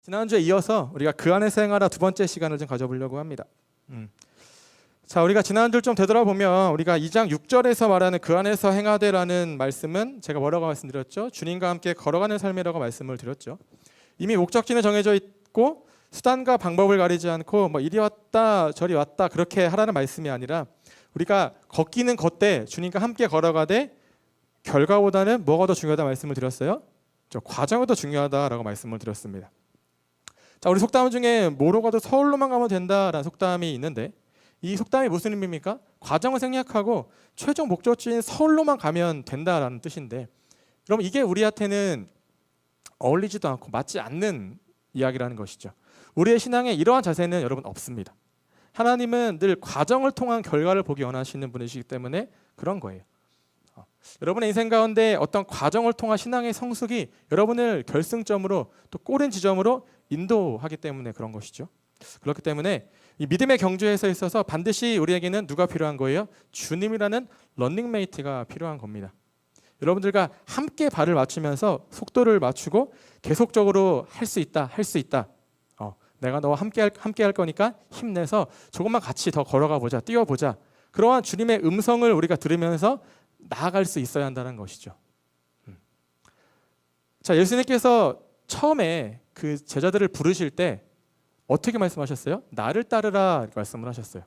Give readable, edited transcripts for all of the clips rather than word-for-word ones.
지난주에 이어서 우리가 그 안에서 행하라 두 번째 시간을 좀 가져보려고 합니다. 자, 우리가 지난주를 좀 되돌아보면 우리가 2장 6절에서 말하는 그 안에서 행하되라는 말씀은 제가 뭐라고 말씀드렸죠? 주님과 함께 걸어가는 삶이라고 말씀을 드렸죠. 이미 목적지는 정해져 있고 수단과 방법을 가리지 않고 뭐 이리 왔다 저리 왔다 그렇게 하라는 말씀이 아니라 우리가 걷기는 걷되 주님과 함께 걸어가되 결과보다는 뭐가 더 중요하다 말씀을 드렸어요? 저 과정이 더 중요하다라고 말씀을 드렸습니다. 자, 우리 속담 중에 뭐로 가도 서울로만 가면 된다라는 속담이 있는데 이 속담이 무슨 의미입니까? 과정을 생략하고 최종 목적지인 서울로만 가면 된다라는 뜻인데, 그럼 이게 우리한테는 어울리지도 않고 맞지 않는 이야기라는 것이죠. 우리의 신앙에 이러한 자세는 여러분 없습니다. 하나님은 늘 과정을 통한 결과를 보기 원하시는 분이시기 때문에 그런 거예요. 여러분의 인생 가운데 어떤 과정을 통한 신앙의 성숙이 여러분을 결승점으로 또 꼬린 지점으로 인도하기 때문에 그런 것이죠. 그렇기 때문에 이 믿음의 경주에서 있어서 반드시 우리에게는 누가 필요한 거예요? 주님이라는 런닝메이트가 필요한 겁니다. 여러분들과 함께 발을 맞추면서 속도를 맞추고 계속적으로 할 수 있다, 할 수 있다. 내가 너와 함께 할 거니까 힘내서 조금만 같이 더 걸어가 보자, 뛰어보자. 그러한 주님의 음성을 우리가 들으면서 나아갈 수 있어야 한다는 것이죠. 자, 예수님께서 처음에 그 제자들을 부르실 때 어떻게 말씀하셨어요? 나를 따르라 이렇게 말씀을 하셨어요.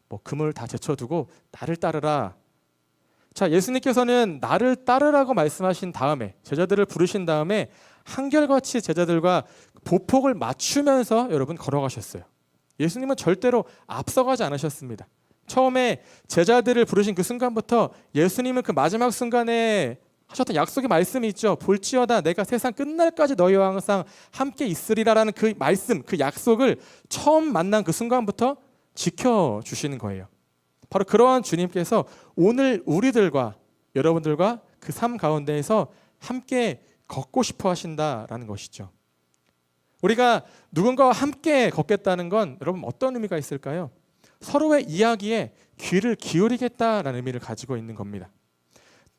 뭐 금을 다 제쳐두고 나를 따르라. 자, 예수님께서는 나를 따르라고 말씀하신 다음에 제자들을 부르신 다음에 한결같이 제자들과 보폭을 맞추면서 여러분 걸어가셨어요. 예수님은 절대로 앞서가지 않으셨습니다. 처음에 제자들을 부르신 그 순간부터 예수님은 그 마지막 순간에 하셨던 약속의 말씀이 있죠. 볼지어다 내가 세상 끝날까지 너희와 항상 함께 있으리라라는 그 말씀, 그 약속을 처음 만난 그 순간부터 지켜주시는 거예요. 바로 그러한 주님께서 오늘 우리들과 여러분들과 그 삶 가운데에서 함께 걷고 싶어 하신다라는 것이죠. 우리가 누군가와 함께 걷겠다는 건 여러분 어떤 의미가 있을까요? 서로의 이야기에 귀를 기울이겠다라는 의미를 가지고 있는 겁니다.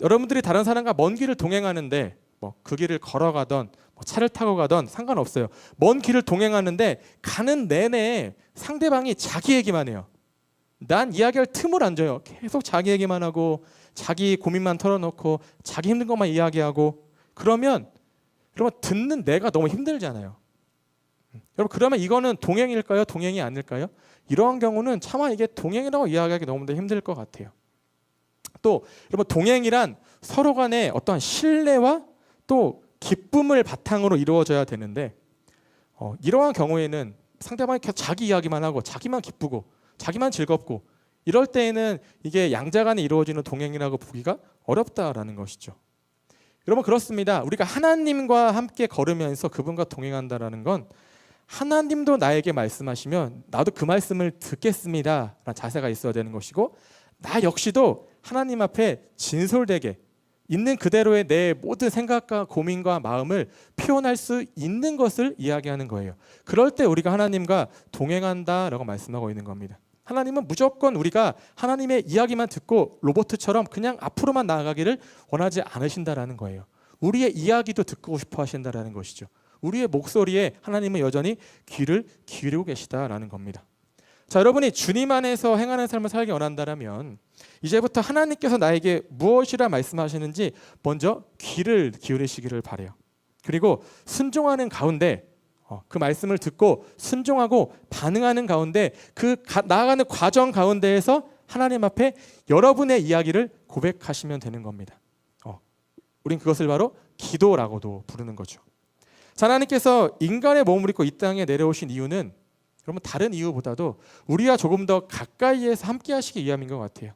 여러분들이 다른 사람과 먼 길을 동행하는데 그 길을 걸어가던 차를 타고 가던 상관없어요. 먼 길을 동행하는데 가는 내내 상대방이 자기 얘기만 해요. 난 이야기할 틈을 안 줘요. 계속 자기 얘기만 하고 자기 고민만 털어놓고 자기 힘든 것만 이야기하고 그러면 듣는 내가 너무 힘들잖아요. 여러분 그러면 이거는 동행일까요? 동행이 아닐까요? 이러한 경우는 차마 이게 동행이라고 이야기하기 너무나 힘들 것 같아요. 또 여러분 동행이란 서로 간에 어떠한 신뢰와 또 기쁨을 바탕으로 이루어져야 되는데 이러한 경우에는 상대방이 계속 자기 이야기만 하고 자기만 기쁘고 자기만 즐겁고 이럴 때에는 이게 양자 간에 이루어지는 동행이라고 보기가 어렵다라는 것이죠. 여러분 그렇습니다. 우리가 하나님과 함께 걸으면서 그분과 동행한다라는 건 하나님도 나에게 말씀하시면 나도 그 말씀을 듣겠습니다 라는 자세가 있어야 되는 것이고 나 역시도 하나님 앞에 진솔되게 있는 그대로의 내 모든 생각과 고민과 마음을 표현할 수 있는 것을 이야기하는 거예요. 그럴 때 우리가 하나님과 동행한다라고 말씀하고 있는 겁니다. 하나님은 무조건 우리가 하나님의 이야기만 듣고 로봇처럼 그냥 앞으로만 나아가기를 원하지 않으신다라는 거예요. 우리의 이야기도 듣고 싶어 하신다라는 것이죠. 우리의 목소리에 하나님은 여전히 귀를 기울이고 계시다라는 겁니다. 자, 여러분이 주님 안에서 행하는 삶을 살기 원한다면 이제부터 하나님께서 나에게 무엇이라 말씀하시는지 먼저 귀를 기울이시기를 바라요. 그리고 순종하는 가운데 그 말씀을 듣고 순종하고 반응하는 가운데 나아가는 과정 가운데에서 하나님 앞에 여러분의 이야기를 고백하시면 되는 겁니다. 우린 그것을 바로 기도라고도 부르는 거죠. 자, 하나님께서 인간의 몸을 입고 이 땅에 내려오신 이유는 여러분 다른 이유보다도 우리와 조금 더 가까이에서 함께 하시기 위함인 것 같아요.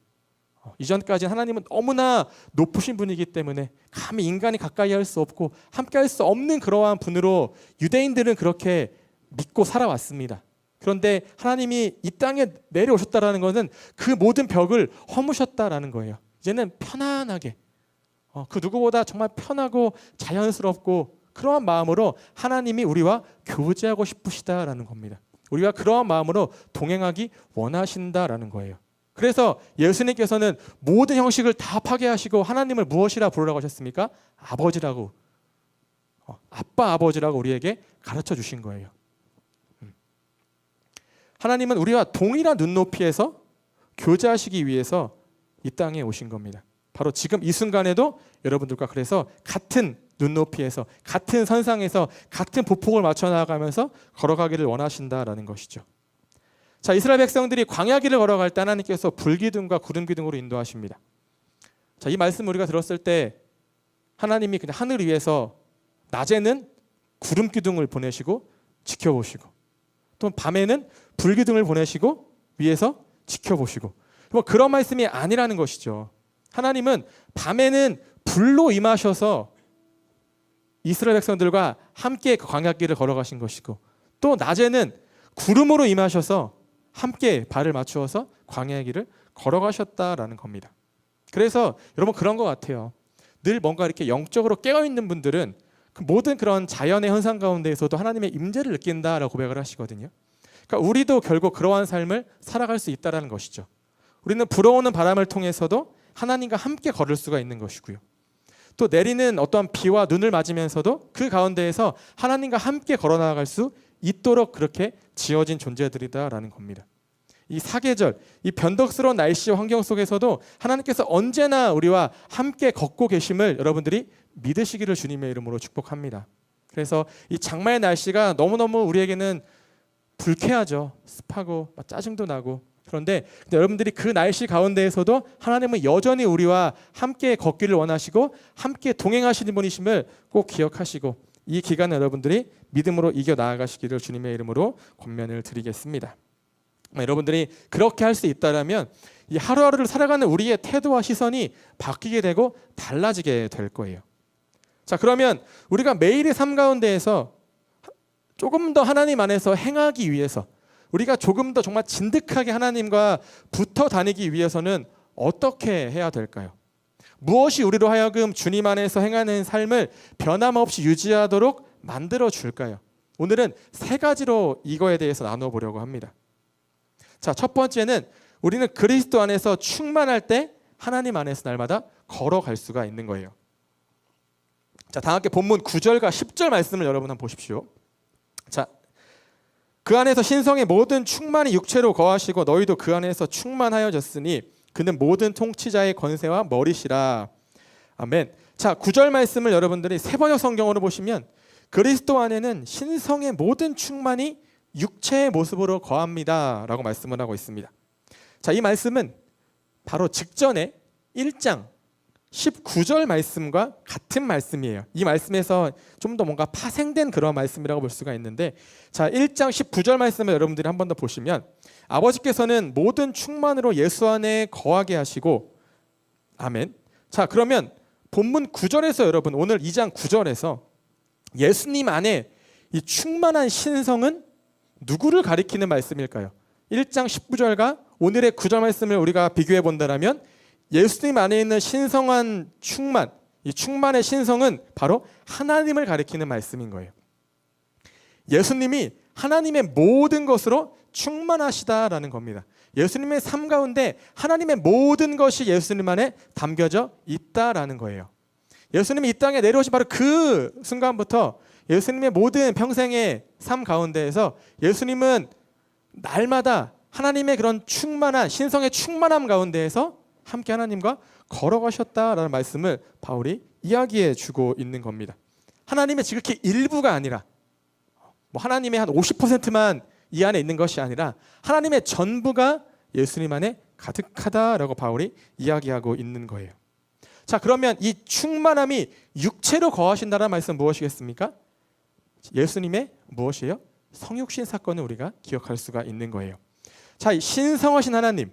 이전까지는 하나님은 너무나 높으신 분이기 때문에 감히 인간이 가까이 할 수 없고 함께 할 수 없는 그러한 분으로 유대인들은 그렇게 믿고 살아왔습니다. 그런데 하나님이 이 땅에 내려오셨다는 것은 그 모든 벽을 허무셨다라는 거예요. 이제는 편안하게 그 누구보다 정말 편하고 자연스럽고 그러한 마음으로 하나님이 우리와 교제하고 싶으시다라는 겁니다. 우리가 그러한 마음으로 동행하기 원하신다라는 거예요. 그래서 예수님께서는 모든 형식을 다 파괴하시고 하나님을 무엇이라 부르라고 하셨습니까? 아버지라고. 아빠 아버지라고 우리에게 가르쳐 주신 거예요. 하나님은 우리와 동일한 눈높이에서 교제하시기 위해서 이 땅에 오신 겁니다. 바로 지금 이 순간에도 여러분들과 그래서 같은 눈높이에서 같은 선상에서 같은 보폭을 맞춰 나가면서 걸어가기를 원하신다라는 것이죠. 자, 이스라엘 백성들이 광야길을 걸어갈 때 하나님께서 불기둥과 구름기둥으로 인도하십니다. 자, 이 말씀 우리가 들었을 때 하나님이 그냥 하늘 위에서 낮에는 구름기둥을 보내시고 지켜보시고 또 밤에는 불기둥을 보내시고 위에서 지켜보시고 뭐 그런 말씀이 아니라는 것이죠. 하나님은 밤에는 불로 임하셔서 이스라엘 백성들과 함께 그 광야길을 걸어가신 것이고 또 낮에는 구름으로 임하셔서 함께 발을 맞추어서 광야의 길을 걸어가셨다라는 겁니다. 그래서 여러분 그런 것 같아요. 늘 뭔가 이렇게 영적으로 깨어있는 분들은 그 모든 그런 자연의 현상 가운데에서도 하나님의 임재를 느낀다라고 고백을 하시거든요. 그러니까 우리도 결국 그러한 삶을 살아갈 수 있다는 것이죠. 우리는 불어오는 바람을 통해서도 하나님과 함께 걸을 수가 있는 것이고요. 또 내리는 어떠한 비와 눈을 맞으면서도 그 가운데에서 하나님과 함께 걸어나갈 수 있도록 그렇게 지어진 존재들이다라는 겁니다. 이 사계절, 이 변덕스러운 날씨와 환경 속에서도 하나님께서 언제나 우리와 함께 걷고 계심을 여러분들이 믿으시기를 주님의 이름으로 축복합니다. 그래서 이 장마의 날씨가 너무너무 우리에게는 불쾌하죠. 습하고 짜증도 나고. 그런데 여러분들이 그 날씨 가운데에서도 하나님은 여전히 우리와 함께 걷기를 원하시고 함께 동행하시는 분이심을 꼭 기억하시고 이 기간 여러분들이 믿음으로 이겨 나아가시기를 주님의 이름으로 권면을 드리겠습니다. 여러분들이 그렇게 할 수 있다라면 이 하루하루를 살아가는 우리의 태도와 시선이 바뀌게 되고 달라지게 될 거예요. 자, 그러면 우리가 매일의 삶 가운데에서 조금 더 하나님 안에서 행하기 위해서 우리가 조금 더 정말 진득하게 하나님과 붙어 다니기 위해서는 어떻게 해야 될까요? 무엇이 우리로 하여금 주님 안에서 행하는 삶을 변함없이 유지하도록 만들어 줄까요? 오늘은 세 가지로 이거에 대해서 나눠 보려고 합니다. 자, 첫 번째는 우리는 그리스도 안에서 충만할 때 하나님 안에서 날마다 걸어갈 수가 있는 거예요. 자, 다 함께 본문 9절과 10절 말씀을 여러분 한번 보십시오. 자, 그 안에서 신성의 모든 충만이 육체로 거하시고 너희도 그 안에서 충만하여졌으니 그는 모든 통치자의 권세와 머리시라. 아멘. 자, 9절 말씀을 여러분들이 세번역 성경으로 보시면 그리스도 안에는 신성의 모든 충만이 육체의 모습으로 거합니다 라고 말씀을 하고 있습니다. 자, 이 말씀은 바로 직전에 1장 19절 말씀과 같은 말씀이에요. 이 말씀에서 좀 더 뭔가 파생된 그런 말씀이라고 볼 수가 있는데, 자, 1장 19절 말씀을 여러분들이 한 번 더 보시면 아버지께서는 모든 충만으로 예수 안에 거하게 하시고, 아멘. 자, 그러면 본문 9절에서 여러분 오늘 2장 9절에서 예수님 안에 이 충만한 신성은 누구를 가리키는 말씀일까요? 1장 19절과 오늘의 9절 말씀을 우리가 비교해 본다면 예수님 안에 있는 신성한 충만, 이 충만의 신성은 바로 하나님을 가리키는 말씀인 거예요. 예수님이 하나님의 모든 것으로 충만하시다라는 겁니다. 예수님의 삶 가운데 하나님의 모든 것이 예수님 안에 담겨져 있다라는 거예요. 예수님이 이 땅에 내려오신 바로 그 순간부터 예수님의 모든 평생의 삶 가운데에서 예수님은 날마다 하나님의 그런 충만한 신성의 충만함 가운데에서 함께 하나님과 걸어가셨다라는 말씀을 바울이 이야기해 주고 있는 겁니다. 하나님의 지극히 일부가 아니라 하나님의 한 50%만 이 안에 있는 것이 아니라 하나님의 전부가 예수님 안에 가득하다라고 바울이 이야기하고 있는 거예요. 자, 그러면 이 충만함이 육체로 거하신다는 말씀은 무엇이겠습니까? 예수님의 무엇이에요? 성육신 사건을 우리가 기억할 수가 있는 거예요. 자, 이 신성하신 하나님,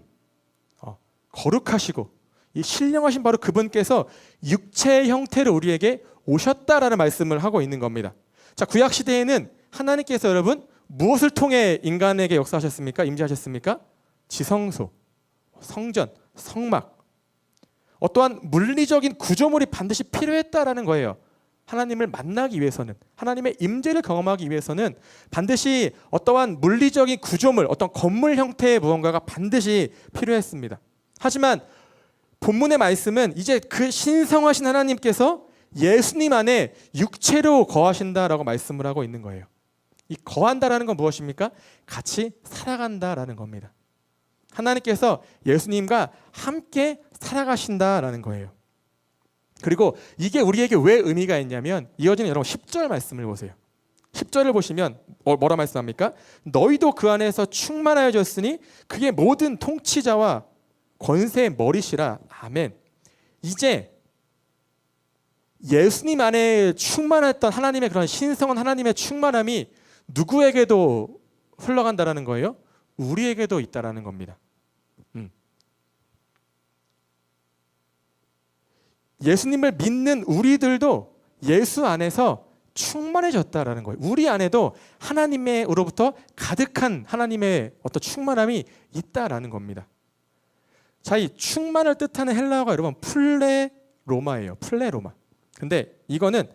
거룩하시고 이 신령하신 바로 그분께서 육체의 형태로 우리에게 오셨다라는 말씀을 하고 있는 겁니다. 자, 구약 시대에는 하나님께서 여러분 무엇을 통해 인간에게 역사하셨습니까? 임재하셨습니까? 지성소, 성전, 성막, 어떠한 물리적인 구조물이 반드시 필요했다라는 거예요. 하나님을 만나기 위해서는, 하나님의 임재를 경험하기 위해서는 반드시 어떠한 물리적인 구조물, 어떤 건물 형태의 무언가가 반드시 필요했습니다. 하지만 본문의 말씀은 이제 그 신성하신 하나님께서 예수님 안에 육체로 거하신다라고 말씀을 하고 있는 거예요. 이 거한다라는 건 무엇입니까? 같이 살아간다라는 겁니다. 하나님께서 예수님과 함께 살아가신다라는 거예요. 그리고 이게 우리에게 왜 의미가 있냐면 이어지는 여러분 10절 말씀을 보세요. 10절을 보시면 뭐라 말씀합니까? 너희도 그 안에서 충만하여졌으니 그게 모든 통치자와 권세의 머리시라. 아멘. 이제 예수님 안에 충만했던 하나님의 그런 신성한 하나님의 충만함이 누구에게도 흘러간다라는 거예요? 우리에게도 있다라는 겁니다. 예수님을 믿는 우리들도 예수 안에서 충만해졌다라는 거예요. 우리 안에도 하나님으로부터 가득한 하나님의 어떤 충만함이 있다라는 겁니다. 자, 이 충만을 뜻하는 헬라어가 여러분 플레로마예요. 플레로마. 근데 이거는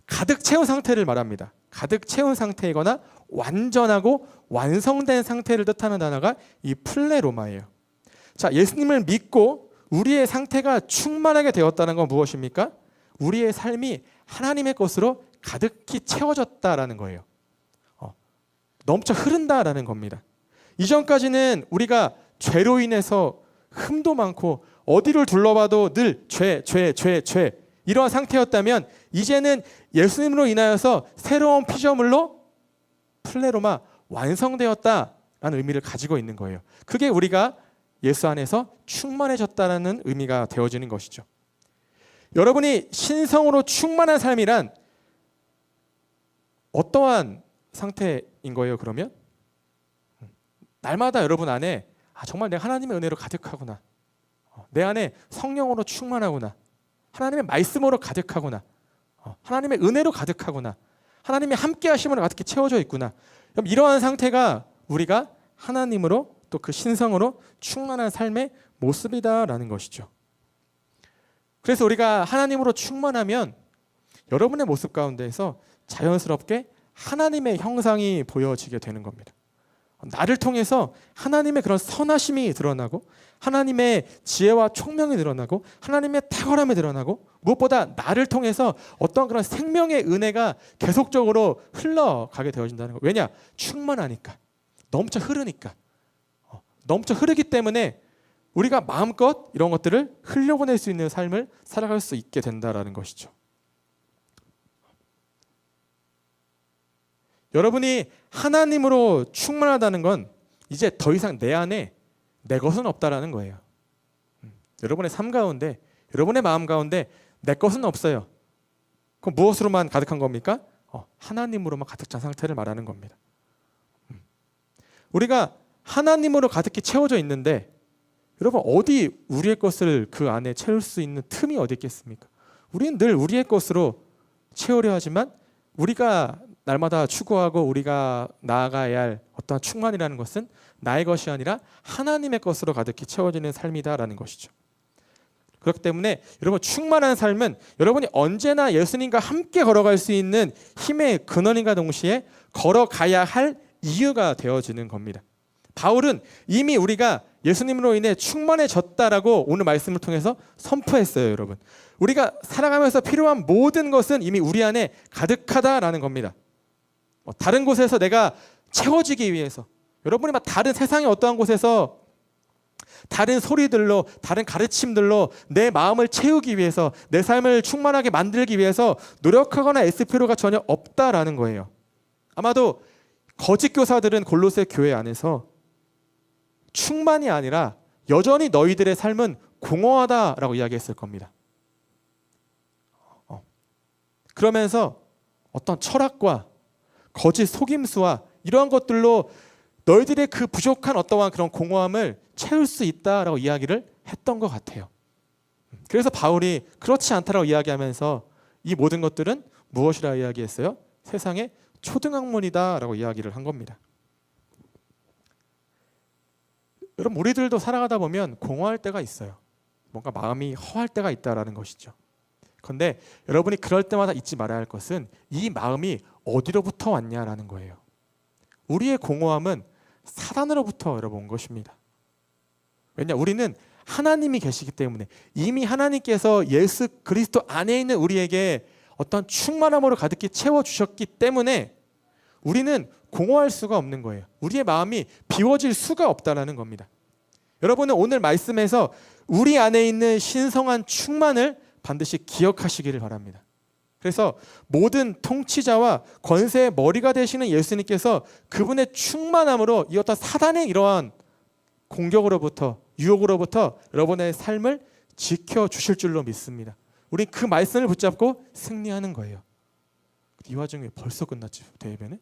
가득 채운 상태를 말합니다. 가득 채운 상태이거나 완전하고 완성된 상태를 뜻하는 단어가 이 플레로마예요. 자, 예수님을 믿고 우리의 상태가 충만하게 되었다는 건 무엇입니까? 우리의 삶이 하나님의 것으로 가득히 채워졌다라는 거예요. 넘쳐 흐른다라는 겁니다. 이전까지는 우리가 죄로 인해서 흠도 많고 어디를 둘러봐도 늘 죄 이러한 상태였다면 이제는 예수님으로 인하여서 새로운 피조물로 플레로마 완성되었다라는 의미를 가지고 있는 거예요. 그게 우리가 예수 안에서 충만해졌다는 의미가 되어지는 것이죠. 여러분이 신성으로 충만한 삶이란 어떠한 상태인 거예요? 그러면 날마다 여러분 안에 정말 내가 하나님의 은혜로 가득하구나, 내 안에 성령으로 충만하구나, 하나님의 말씀으로 가득하구나, 하나님의 은혜로 가득하구나, 하나님의 함께 하심으로 가득히 채워져 있구나. 이러한 상태가 우리가 하나님으로 또 그 신성으로 충만한 삶의 모습이다라는 것이죠. 그래서 우리가 하나님으로 충만하면 여러분의 모습 가운데에서 자연스럽게 하나님의 형상이 보여지게 되는 겁니다. 나를 통해서 하나님의 그런 선하심이 드러나고 하나님의 지혜와 총명이 드러나고 하나님의 탁월함이 드러나고 무엇보다 나를 통해서 어떤 그런 생명의 은혜가 계속적으로 흘러가게 되어진다는 거예요. 왜냐? 충만하니까, 넘쳐 흐르니까. 넘쳐 흐르기 때문에 우리가 마음껏 이런 것들을 흘려보낼 수 있는 삶을 살아갈 수 있게 된다라는 것이죠. 여러분이 하나님으로 충만하다는 건 이제 더 이상 내 안에 내 것은 없다라는 거예요. 여러분의 삶 가운데, 여러분의 마음 가운데 내 것은 없어요. 그럼 무엇으로만 가득한 겁니까? 하나님으로만 가득 찬 상태를 말하는 겁니다. 우리가 하나님으로 가득히 채워져 있는데 여러분 어디 우리의 것을 그 안에 채울 수 있는 틈이 어디 있겠습니까? 우리는 늘 우리의 것으로 채우려 하지만 우리가 날마다 추구하고 우리가 나아가야 할 어떠한 충만이라는 것은 나의 것이 아니라 하나님의 것으로 가득히 채워지는 삶이다라는 것이죠. 그렇기 때문에 여러분 충만한 삶은 여러분이 언제나 예수님과 함께 걸어갈 수 있는 힘의 근원인과 동시에 걸어가야 할 이유가 되어지는 겁니다. 바울은 이미 우리가 예수님으로 인해 충만해졌다라고 오늘 말씀을 통해서 선포했어요. 여러분, 우리가 살아가면서 필요한 모든 것은 이미 우리 안에 가득하다라는 겁니다. 다른 곳에서 내가 채워지기 위해서, 여러분이 막 다른 세상의 어떠한 곳에서 다른 소리들로, 다른 가르침들로 내 마음을 채우기 위해서, 내 삶을 충만하게 만들기 위해서 노력하거나 애쓸 필요가 전혀 없다라는 거예요. 아마도 거짓 교사들은 골로새 교회 안에서 충만이 아니라 여전히 너희들의 삶은 공허하다라고 이야기했을 겁니다. 그러면서 어떤 철학과 거짓 속임수와 이러한 것들로 너희들의 그 부족한 어떠한 그런 공허함을 채울 수 있다라고 이야기를 했던 것 같아요. 그래서 바울이 그렇지 않다라고 이야기하면서 이 모든 것들은 무엇이라 이야기했어요? 세상의 초등학문이다라고 이야기를 한 겁니다. 여러분, 우리들도 살아가다 보면 공허할 때가 있어요. 뭔가 마음이 허할 때가 있다라는 것이죠. 그런데 여러분이 그럴 때마다 잊지 말아야 할 것은 이 마음이 어디로부터 왔냐라는 거예요. 우리의 공허함은 사단으로부터 여러분 온 것입니다. 왜냐, 우리는 하나님이 계시기 때문에, 이미 하나님께서 예수 그리스도 안에 있는 우리에게 어떤 충만함으로 가득히 채워주셨기 때문에 우리는 공허할 수가 없는 거예요. 우리의 마음이 비워질 수가 없다는 겁니다. 여러분은 오늘 말씀에서 우리 안에 있는 신성한 충만을 반드시 기억하시기를 바랍니다. 그래서 모든 통치자와 권세의 머리가 되시는 예수님께서 그분의 충만함으로 이 어떤 사단의 이러한 공격으로부터, 유혹으로부터 여러분의 삶을 지켜주실 줄로 믿습니다. 우리 그 말씀을 붙잡고 승리하는 거예요. 이 와중에 벌써 끝났지, 대회변에?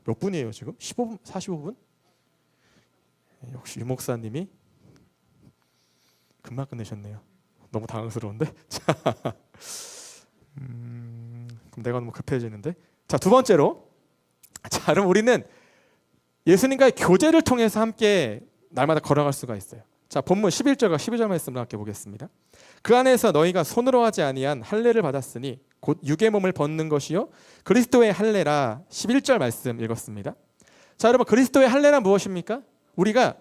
몇 분이에요 지금? 15분? 45분? 역시 유 목사님이 금방 끝내셨네요. 너무 당황스러운데? 그럼 내가 너무 급해지는데? 자, 두 번째로, 자, 그럼 우리는 예수님과의 교제를 통해서 함께 날마다 걸어갈 수가 있어요. 자, 본문 11절과 12절 말씀을 함께 보겠습니다. 그 안에서 너희가 손으로 하지 아니한 할례를 받았으니 곧 육의 몸을 벗는 것이요 그리스도의 할례라. 11절 말씀 읽었습니다. 자, 여러분, 그리스도의 할례란 무엇입니까? 우리가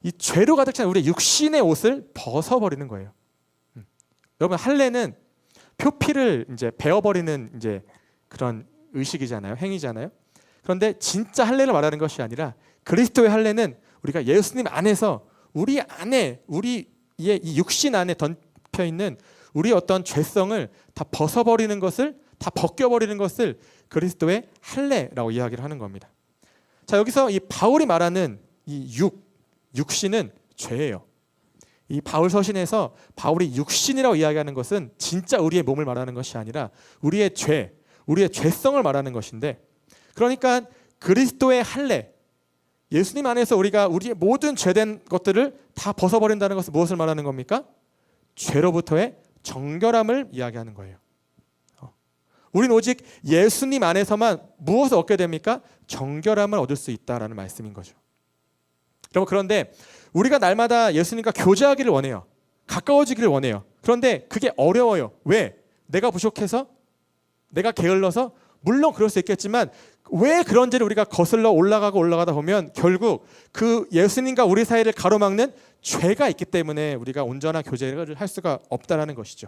이 죄로 가득 찬 우리의 육신의 옷을 벗어버리는 거예요. 여러분, 할례는 표피를 이제 베어버리는 이제 그런 의식이잖아요, 행위잖아요. 그런데 진짜 할례를 말하는 것이 아니라 그리스도의 할례는 우리가 예수님 안에서 우리 안에, 우리의 이 육신 안에 덮여 있는 우리 어떤 죄성을 다 벗어버리는 것을, 다 벗겨버리는 것을 그리스도의 할례라고 이야기를 하는 겁니다. 자, 여기서 이 바울이 말하는 이 육신은 죄예요. 이 바울 서신에서 바울이 육신이라고 이야기하는 것은 진짜 우리의 몸을 말하는 것이 아니라 우리의 죄, 우리의 죄성을 말하는 것인데, 그러니까 그리스도의 할례, 예수님 안에서 우리가 우리의 모든 죄된 것들을 다 벗어버린다는 것은 무엇을 말하는 겁니까? 죄로부터의 정결함을 이야기하는 거예요. 우리는 오직 예수님 안에서만 무엇을 얻게 됩니까? 정결함을 얻을 수 있다라는 말씀인 거죠. 여러분, 그런데 우리가 날마다 예수님과 교제하기를 원해요. 가까워지기를 원해요. 그런데 그게 어려워요. 왜? 내가 부족해서? 내가 게을러서? 물론 그럴 수 있겠지만 왜 그런지를 우리가 거슬러 올라가다 보면 결국 그 예수님과 우리 사이를 가로막는 죄가 있기 때문에 우리가 온전한 교제를 할 수가 없다라는 것이죠.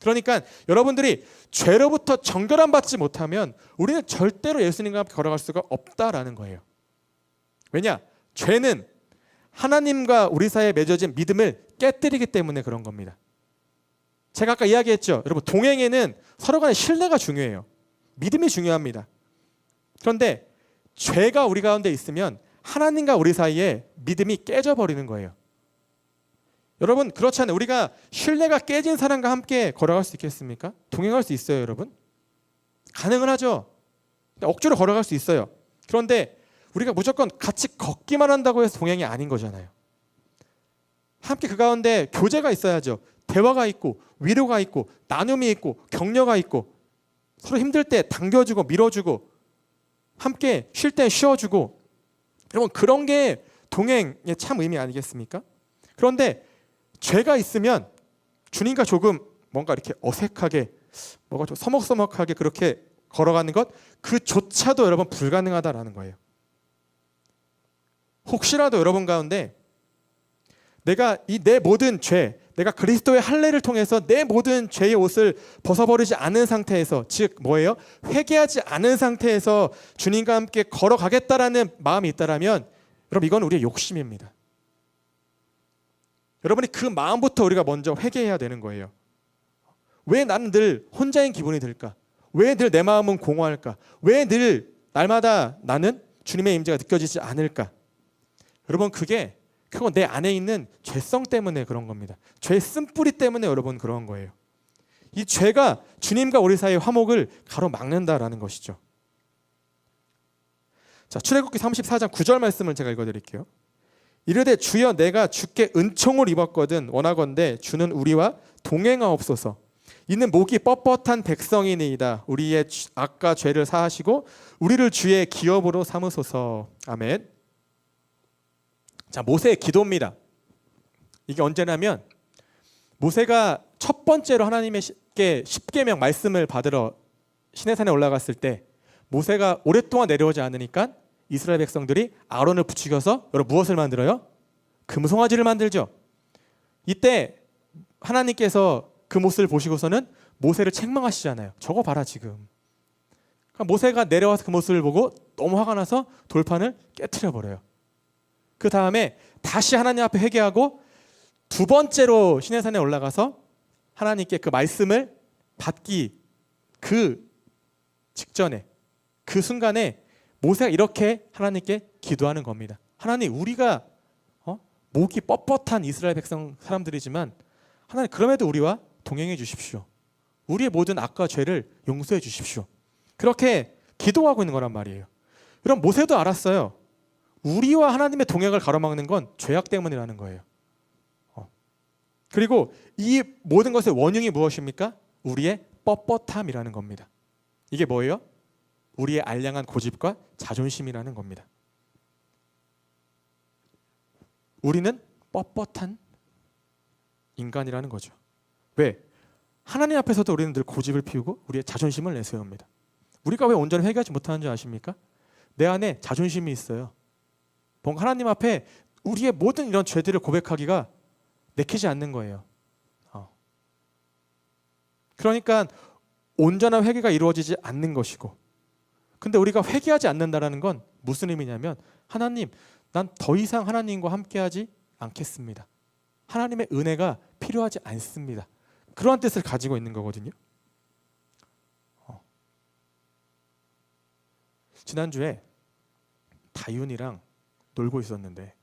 그러니까 여러분들이 죄로부터 정결함 받지 못하면 우리는 절대로 예수님과 함께 걸어갈 수가 없다라는 거예요. 왜냐? 죄는 하나님과 우리 사이에 맺어진 믿음을 깨뜨리기 때문에 그런 겁니다. 제가 아까 이야기했죠. 여러분, 동행에는 서로 간의 신뢰가 중요해요. 믿음이 중요합니다. 그런데 죄가 우리 가운데 있으면 하나님과 우리 사이에 믿음이 깨져버리는 거예요. 여러분, 그렇잖아요. 우리가 신뢰가 깨진 사람과 함께 걸어갈 수 있겠습니까? 동행할 수 있어요, 여러분? 가능은 하죠. 억지로 걸어갈 수 있어요. 그런데 우리가 무조건 같이 걷기만 한다고 해서 동행이 아닌 거잖아요. 함께 그 가운데 교제가 있어야죠. 대화가 있고 위로가 있고 나눔이 있고 격려가 있고 서로 힘들 때 당겨주고 밀어주고 함께 쉴 때 쉬어주고, 여러분, 그런 게 동행의 참 의미 아니겠습니까? 그런데 죄가 있으면 주님과 조금 뭔가 이렇게 어색하게, 뭔가 좀 서먹서먹하게 그렇게 걸어가는 것, 그조차도 여러분 불가능하다라는 거예요. 혹시라도 여러분 가운데 내가 이 내 모든 죄, 내가 그리스도의 할례를 통해서 내 모든 죄의 옷을 벗어버리지 않은 상태에서, 즉 뭐예요? 회개하지 않은 상태에서 주님과 함께 걸어가겠다라는 마음이 있다라면 여러분, 이건 우리의 욕심입니다. 여러분이 그 마음부터 우리가 먼저 회개해야 되는 거예요. 왜 나는 늘 혼자인 기분이 들까? 왜 늘 내 마음은 공허할까? 왜 늘 날마다 나는 주님의 임재가 느껴지지 않을까? 여러분, 그건 내 안에 있는 죄성 때문에 그런 겁니다. 죄의 쓴뿌리 때문에 여러분 그런 거예요. 이 죄가 주님과 우리 사이의 화목을 가로막는다라는 것이죠. 자, 출애굽기 34장 9절 말씀을 제가 읽어드릴게요. 이르되 주여 내가 주께 은총을 입었거든 원하건대 주는 우리와 동행하옵소서. 이는 목이 뻣뻣한 백성이니이다. 우리의 악과 죄를 사하시고 우리를 주의 기업으로 삼으소서. 아멘. 자, 모세의 기도입니다. 이게 언제냐면 모세가 첫 번째로 하나님께 십계명 말씀을 받으러 시내산에 올라갔을 때 모세가 오랫동안 내려오지 않으니까 이스라엘 백성들이 아론을 부추겨서 여러분 무엇을 만들어요? 금송아지를 만들죠. 이때 하나님께서 그 모습을 보시고서는 모세를 책망하시잖아요. 저거 봐라 지금. 그러니까 모세가 내려와서 그 모습을 보고 너무 화가 나서 돌판을 깨트려 버려요. 그 다음에 다시 하나님 앞에 회개하고 두 번째로 시내산에 올라가서 하나님께 그 말씀을 받기 그 직전에 그 순간에 모세가 이렇게 하나님께 기도하는 겁니다. 하나님, 우리가 목이 뻣뻣한 이스라엘 백성 사람들이지만 하나님, 그럼에도 우리와 동행해 주십시오. 우리의 모든 악과 죄를 용서해 주십시오. 그렇게 기도하고 있는 거란 말이에요. 그럼 모세도 알았어요. 우리와 하나님의 동행을 가로막는 건 죄악 때문이라는 거예요. 그리고 이 모든 것의 원흉이 무엇입니까? 우리의 뻣뻣함이라는 겁니다. 이게 뭐예요? 우리의 알량한 고집과 자존심이라는 겁니다. 우리는 뻣뻣한 인간이라는 거죠. 왜? 하나님 앞에서도 우리는 늘 고집을 피우고 우리의 자존심을 내세웁니다. 우리가 왜 온전히 회개하지 못하는 줄 아십니까? 내 안에 자존심이 있어요. 뭔가 하나님 앞에 우리의 모든 이런 죄들을 고백하기가 내키지 않는 거예요. 그러니까 온전한 회개가 이루어지지 않는 것이고, 근데 우리가 회개하지 않는다는 건 무슨 의미냐면, 하나님, 난 더 이상 하나님과 함께하지 않겠습니다. 하나님의 은혜가 필요하지 않습니다. 그러한 뜻을 가지고 있는 거거든요. 지난주에 다윤이랑 놀고 있었는데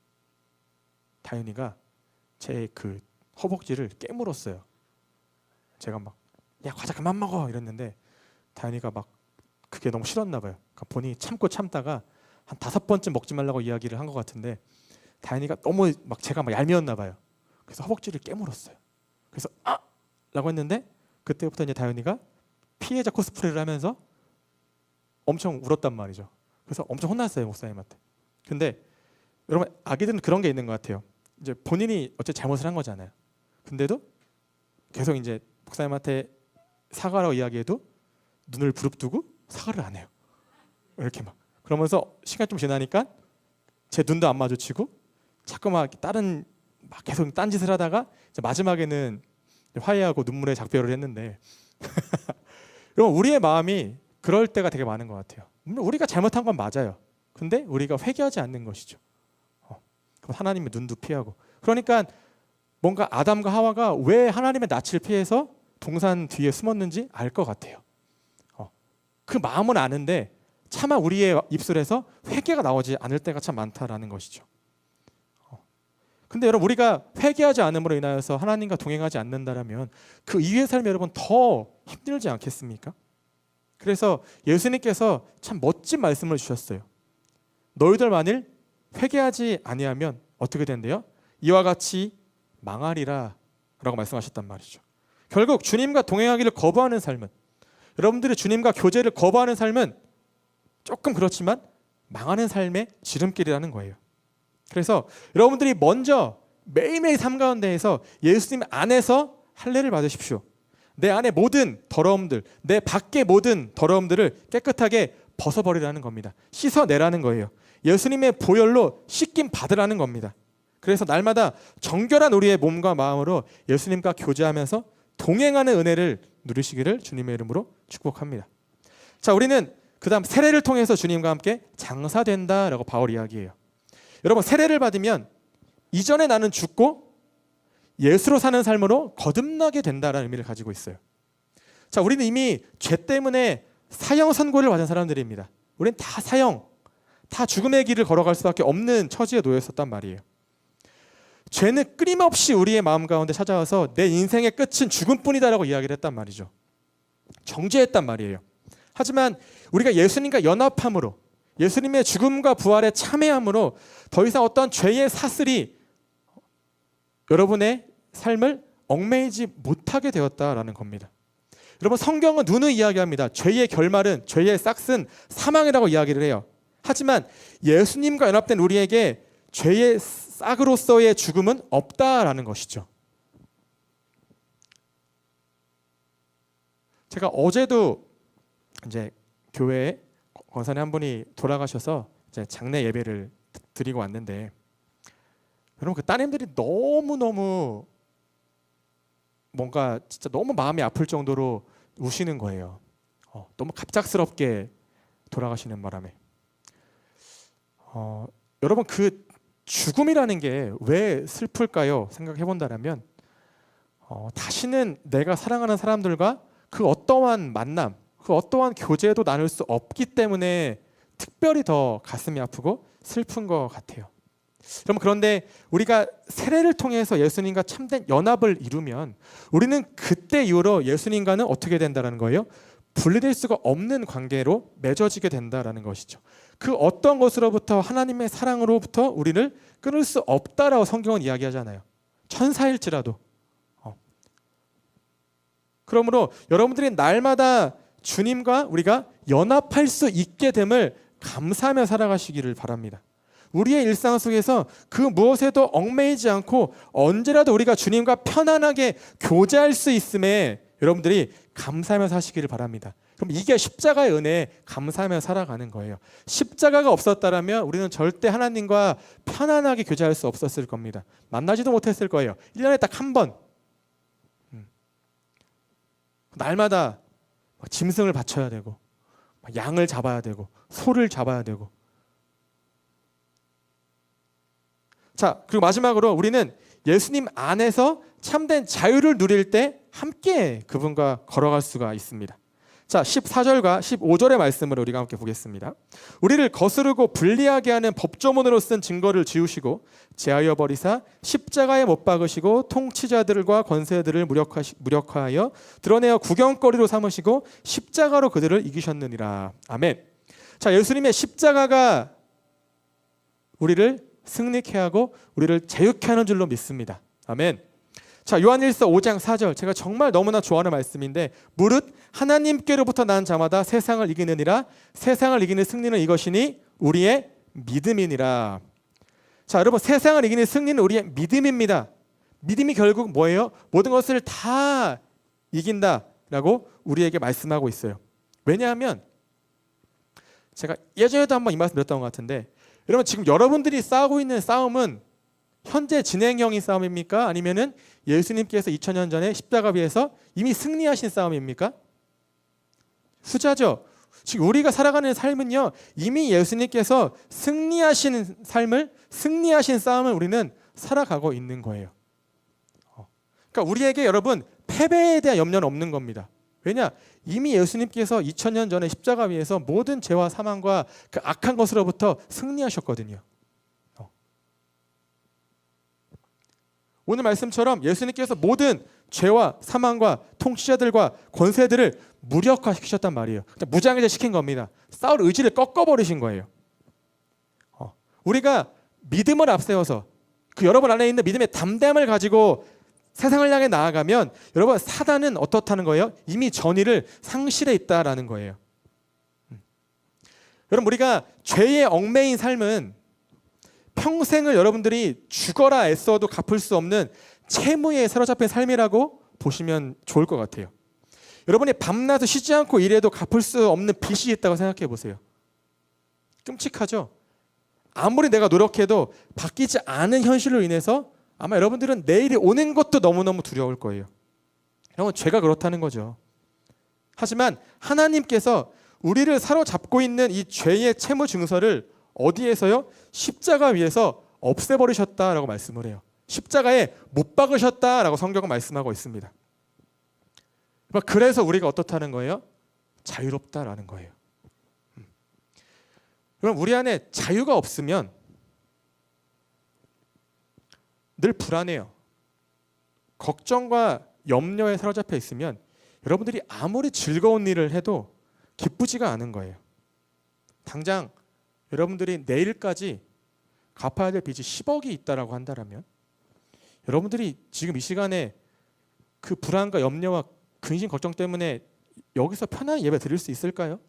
다윤이가 제 그 허벅지를 깨물었어요. 제가 막, 야, 과자 그만 먹어 이랬는데 다윤이가 막 그게 너무 싫었나 봐요. 그러니까 본인이 참다가 한 5번쯤 먹지 말라고 이야기를 한 것 같은데 다윤이가 너무 막 제가 막 얄미웠나 봐요. 그래서 허벅지를 깨물었어요. 그래서 아! 라고 했는데 그때부터 이제 다윤이가 피해자 코스프레를 하면서 엄청 울었단 말이죠. 그래서 엄청 혼났어요, 목사님한테. 근데 여러분, 아기들은 그런 게 있는 것 같아요. 이제 본인이 어째 잘못을 한 거잖아요. 근데도 계속 이제 목사님한테 사과라고 이야기해도 눈을 부릅뜨고 사과를 안 해요. 이렇게 막 그러면서 시간 좀 지나니까 제 눈도 안 마주치고 자꾸 막 다른 막 계속 딴짓을 하다가 이제 마지막에는 화해하고 눈물에 작별을 했는데 여러분, 우리의 마음이 그럴 때가 되게 많은 것 같아요. 우리가 잘못한 건 맞아요. 근데 우리가 회개하지 않는 것이죠. 그럼 하나님의 눈도 피하고. 그러니까 뭔가 아담과 하와가 왜 하나님의 낯을 피해서 동산 뒤에 숨었는지 알 것 같아요. 그 마음은 아는데 차마 우리의 입술에서 회개가 나오지 않을 때가 참 많다라는 것이죠. 근데 여러분, 우리가 회개하지 않음으로 인하여서 하나님과 동행하지 않는다라면 그 이후의 삶이 여러분 더 힘들지 않겠습니까? 그래서 예수님께서 참 멋진 말씀을 주셨어요. 너희들 만일 회개하지 아니하면 어떻게 된대요? 이와 같이 망하리라 라고 말씀하셨단 말이죠. 결국 주님과 동행하기를 거부하는 삶은, 여러분들이 주님과 교제를 거부하는 삶은 조금 그렇지만 망하는 삶의 지름길이라는 거예요. 그래서 여러분들이 먼저 매일매일 삶 가운데에서 예수님 안에서 할례를 받으십시오. 내 안에 모든 더러움들, 내 밖의 모든 더러움들을 깨끗하게 벗어버리라는 겁니다. 씻어내라는 거예요. 예수님의 보혈로 씻김 받으라는 겁니다. 그래서 날마다 정결한 우리의 몸과 마음으로 예수님과 교제하면서 동행하는 은혜를 누리시기를 주님의 이름으로 축복합니다. 자, 우리는 그 다음 세례를 통해서 주님과 함께 장사된다라고 바울 이야기해요. 여러분, 세례를 받으면 이전에 나는 죽고 예수로 사는 삶으로 거듭나게 된다라는 의미를 가지고 있어요. 자, 우리는 이미 죄 때문에 사형 선고를 받은 사람들입니다. 우리는 다 사형, 다 죽음의 길을 걸어갈 수밖에 없는 처지에 놓여 있었단 말이에요. 죄는 끊임없이 우리의 마음 가운데 찾아와서 내 인생의 끝은 죽음뿐이다라고 이야기를 했단 말이죠. 정죄했단 말이에요. 하지만 우리가 예수님과 연합함으로, 예수님의 죽음과 부활에 참여함으로 더 이상 어떤 죄의 사슬이 여러분의 삶을 얽매이지 못하게 되었다라는 겁니다. 여러분, 성경은 누누이 이야기합니다. 죄의 결말은, 죄의 싹은 사망이라고 이야기를 해요. 하지만 예수님과 연합된 우리에게 죄의 싹으로서의 죽음은 없다라는 것이죠. 제가 어제도 이제 교회에 권사님 한 분이 돌아가셔서 이제 장례 예배를 드리고 왔는데, 여러분, 그 따님들이 너무너무 뭔가 진짜 너무 마음이 아플 정도로 우시는 거예요. 너무 갑작스럽게 돌아가시는 바람에. 여러분 그 죽음이라는 게 왜 슬플까요? 생각해 본다면 다시는 내가 사랑하는 사람들과 그 어떠한 만남, 그 어떠한 교제도 나눌 수 없기 때문에 특별히 더 가슴이 아프고 슬픈 것 같아요. 여러분 그런데 우리가 세례를 통해서 예수님과 참된 연합을 이루면 우리는 그때 이후로 예수님과는 어떻게 된다는 거예요? 분리될 수가 없는 관계로 맺어지게 된다는 것이죠. 그 어떤 것으로부터 하나님의 사랑으로부터 우리를 끊을 수 없다라고 성경은 이야기하잖아요. 천사일지라도. 그러므로 여러분들이 날마다 주님과 우리가 연합할 수 있게 됨을 감사하며 살아가시기를 바랍니다. 우리의 일상 속에서 그 무엇에도 얽매이지 않고 언제라도 우리가 주님과 편안하게 교제할 수 있음에 여러분들이 감사하며 사시기를 바랍니다. 그럼 이게 십자가의 은혜에 감사하며 살아가는 거예요. 십자가가 없었다면 우리는 절대 하나님과 편안하게 교제할 수 없었을 겁니다. 만나지도 못했을 거예요. 1년에 딱 한 번. 날마다 짐승을 바쳐야 되고 양을 잡아야 되고 소를 잡아야 되고. 자, 그리고 마지막으로 우리는 예수님 안에서 참된 자유를 누릴 때 함께 그분과 걸어갈 수가 있습니다. 자, 14절과 15절의 말씀을 우리가 함께 보겠습니다. 우리를 거스르고 불리하게 하는 법조문으로 쓴 증거를 지우시고 제하여 버리사 십자가에 못 박으시고 통치자들과 권세들을 무력화하여 드러내어 구경거리로 삼으시고 십자가로 그들을 이기셨느니라. 아멘. 자, 예수님의 십자가가 우리를 승리케 하고 우리를 자유케 하는 줄로 믿습니다. 아멘. 자, 요한일서 5장 4절, 제가 정말 너무나 좋아하는 말씀인데 무릇 하나님께로부터 난 자마다 세상을 이기느니라. 세상을 이기는 승리는 이것이니 우리의 믿음이니라. 자, 여러분 세상을 이기는 승리는 우리의 믿음입니다. 믿음이 결국 뭐예요? 모든 것을 다 이긴다라고 우리에게 말씀하고 있어요. 왜냐하면 제가 예전에도 한번 이 말씀 드렸던 것 같은데 여러분 지금 여러분들이 싸우고 있는 싸움은 현재 진행형인 싸움입니까? 아니면은 예수님께서 2000년 전에 십자가 위에서 이미 승리하신 싸움입니까? 후자죠. 지금 우리가 살아가는 삶은요, 이미 예수님께서 승리하신 삶을, 승리하신 싸움을 우리는 살아가고 있는 거예요. 그러니까 우리에게 여러분 패배에 대한 염려는 없는 겁니다. 왜냐? 이미 예수님께서 2000년 전에 십자가 위에서 모든 죄와 사망과 그 악한 것으로부터 승리하셨거든요. 오늘 말씀처럼 예수님께서 모든 죄와 사망과 통치자들과 권세들을 무력화시키셨단 말이에요. 무장해제 시킨 겁니다. 싸울 의지를 꺾어버리신 거예요. 우리가 믿음을 앞세워서 그 여러분 안에 있는 믿음의 담대함을 가지고 세상을 향해 나아가면 여러분 사단은 어떻다는 거예요? 이미 전의를 상실해 있다라는 거예요. 여러분 우리가 죄에 얽매인 삶은 평생을 여러분들이 죽어라 애써도 갚을 수 없는 채무에 사로잡힌 삶이라고 보시면 좋을 것 같아요. 여러분이 밤낮을 쉬지 않고 일해도 갚을 수 없는 빚이 있다고 생각해 보세요. 끔찍하죠? 아무리 내가 노력해도 바뀌지 않은 현실로 인해서 아마 여러분들은 내일이 오는 것도 너무너무 두려울 거예요. 여러분 죄가 그렇다는 거죠. 하지만 하나님께서 우리를 사로잡고 있는 이 죄의 채무 증서를 어디에서요? 십자가 위에서 없애버리셨다라고 말씀을 해요. 십자가에 못 박으셨다라고 성경은 말씀하고 있습니다. 그래서 우리가 어떻다는 거예요? 자유롭다라는 거예요. 그럼 우리 안에 자유가 없으면 늘 불안해요. 걱정과 염려에 사로잡혀 있으면 여러분들이 아무리 즐거운 일을 해도 기쁘지가 않은 거예요. 당장 여러분들이 내일까지 갚아야 될 빚이 10억이 있다라고 한다면 여러분들이 지금 이 시간에 그 불안과 염려와 근심 걱정 때문에 여기서 편안히 예배 드릴 수 있을까요?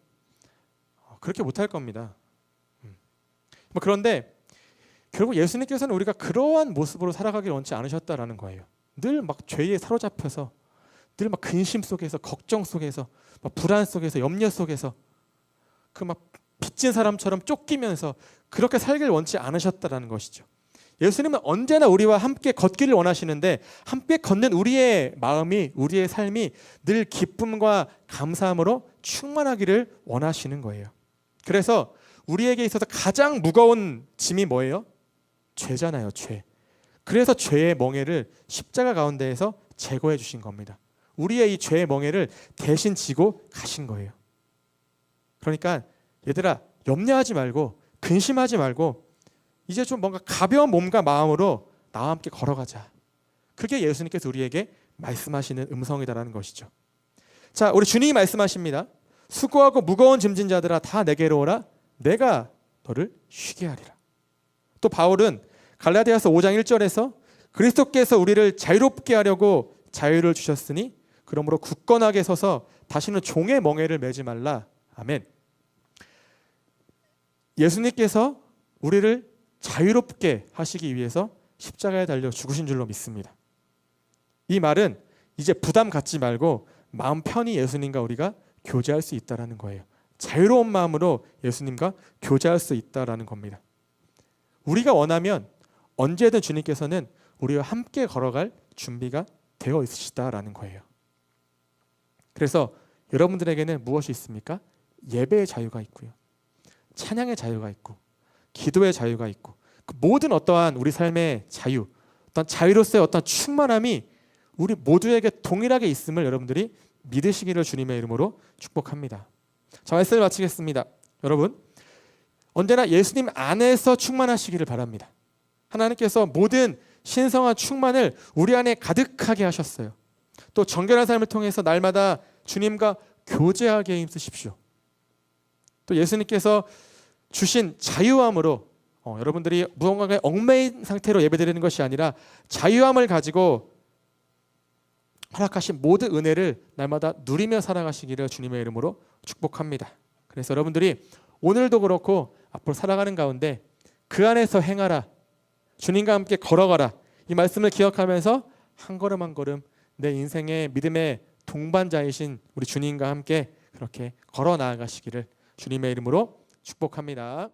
그렇게 못할 겁니다. 그런데 결국 예수님께서는 우리가 그러한 모습으로 살아가길 원치 않으셨다라는 거예요. 늘 막 죄에 사로잡혀서 늘 막 근심 속에서 걱정 속에서 막 불안 속에서 염려 속에서 그 막 빚진 사람처럼 쫓기면서 그렇게 살길 원치 않으셨다라는 것이죠. 예수님은 언제나 우리와 함께 걷기를 원하시는데 함께 걷는 우리의 마음이, 우리의 삶이 늘 기쁨과 감사함으로 충만하기를 원하시는 거예요. 그래서 우리에게 있어서 가장 무거운 짐이 뭐예요? 죄잖아요, 죄. 그래서 죄의 멍에를 십자가 가운데에서 제거해 주신 겁니다. 우리의 이 죄의 멍에를 대신 지고 가신 거예요. 그러니까 얘들아, 염려하지 말고 근심하지 말고 이제 좀 뭔가 가벼운 몸과 마음으로 나와 함께 걸어가자. 그게 예수님께서 우리에게 말씀하시는 음성이다라는 것이죠. 자, 우리 주님이 말씀하십니다. 수고하고 무거운 짐진 자들아 다 내게로 오라. 내가 너를 쉬게 하리라. 또 바울은 갈라디아서 5장 1절에서 그리스도께서 우리를 자유롭게 하려고 자유를 주셨으니 그러므로 굳건하게 서서 다시는 종의 멍에를 매지 말라. 아멘. 예수님께서 우리를 자유롭게 하시기 위해서 십자가에 달려 죽으신 줄로 믿습니다. 이 말은 이제 부담 갖지 말고 마음 편히 예수님과 우리가 교제할 수 있다라는 거예요. 자유로운 마음으로 예수님과 교제할 수 있다라는 겁니다. 우리가 원하면 언제든 주님께서는 우리와 함께 걸어갈 준비가 되어 있으시다라는 거예요. 그래서 여러분들에게는 무엇이 있습니까? 예배의 자유가 있고요. 찬양의 자유가 있고 기도의 자유가 있고 그 모든 어떠한 우리 삶의 자유, 어떤 자유로서의 어떤 충만함이 우리 모두에게 동일하게 있음을 여러분들이 믿으시기를 주님의 이름으로 축복합니다. 자, 말씀을 마치겠습니다. 여러분, 언제나 예수님 안에서 충만하시기를 바랍니다. 하나님께서 모든 신성한 충만을 우리 안에 가득하게 하셨어요. 또 정결한 삶을 통해서 날마다 주님과 교제하게 힘쓰십시오. 또 예수님께서 주신 자유함으로 여러분들이 무언가에 얽매인 상태로 예배드리는 것이 아니라 자유함을 가지고 허락하신 모든 은혜를 날마다 누리며 살아가시기를 주님의 이름으로 축복합니다. 그래서 여러분들이 오늘도 그렇고 앞으로 살아가는 가운데 그 안에서 행하라, 주님과 함께 걸어가라, 이 말씀을 기억하면서 한 걸음 한 걸음 내 인생의 믿음의 동반자이신 우리 주님과 함께 그렇게 걸어 나아가시기를 주님의 이름으로 축복합니다.